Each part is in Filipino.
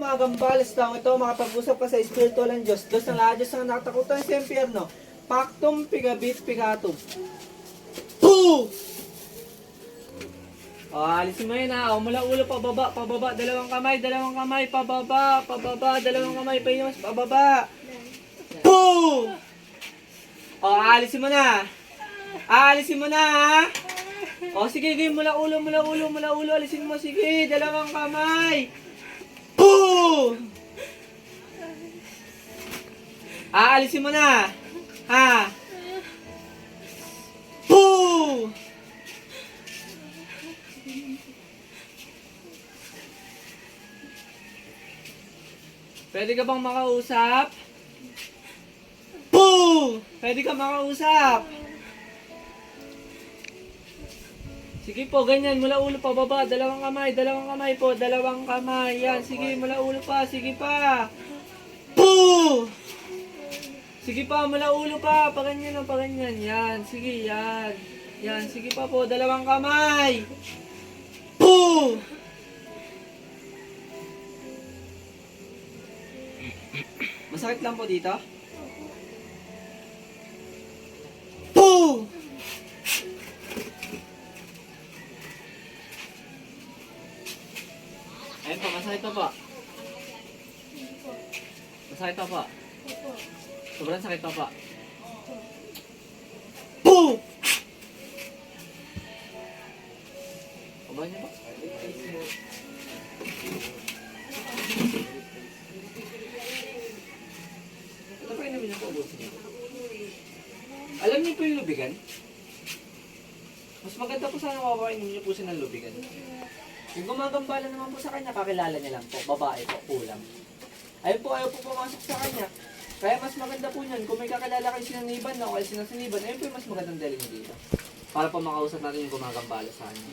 gumagambales daw ito, makapag-usap ka sa Espiritu ng Diyos. Diyos ng lahat, Diyos ng nakatakutan sa impyerno. Pactum pigabit pigatum. Poo! O, alisin mo yun ha. O, mula ulo, pababa, pababa. Dalawang kamay, pababa, pababa. Dalawang kamay, painumas, pababa. Poo! O, alisin mo na. Alisin mo na ha. O, sige, game, mula ulo. Alisin mo, sige. Dalawang kamay. Poo! Alisin mo na. Ha? Poo! Pwede ka bang makausap? Poo! Pwede ka makausap? Sige po, ganyan. Mula ulo pa, baba. Dalawang kamay po. Dalawang kamay. Yan, sige. Mula ulo pa. Sige pa. Poo! Sige pa, mula ulo pa. Paganyan o, paganyan. Yan, sige, yan. Yan, sige pa po. Dalawang kamay. Poo! Masakit lang po dito? Poo! Ayun po, masakit pa po. Masakit pa po. Sobrang sakit pa po. Poo! Kabahan niyo po? Ito pa namin yung paubusin niyo. Alam niyo po yung lubigan? Mas maganda po sana makakainin niyo po siya ng lubigan. Yung gumagambala naman po sa kanya, kakilala niya lang po. Babae po, kulang. Ayun po, ayaw po pumasok sa kanya. Kaya mas maganda po niyan, kung may kakilala kayo sinaniban na o kaya sinasiniban, ayun po yung mas magandang dalhin niyo dito. Para po makausap natin yung gumagambala sa kanya.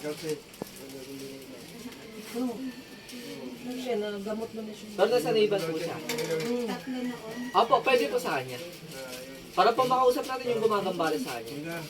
Gamot mo na siya. Pero nasaniban po siya. Opo, pwede po sa kanya. Para po makausap natin yung gumagambala sa kanya.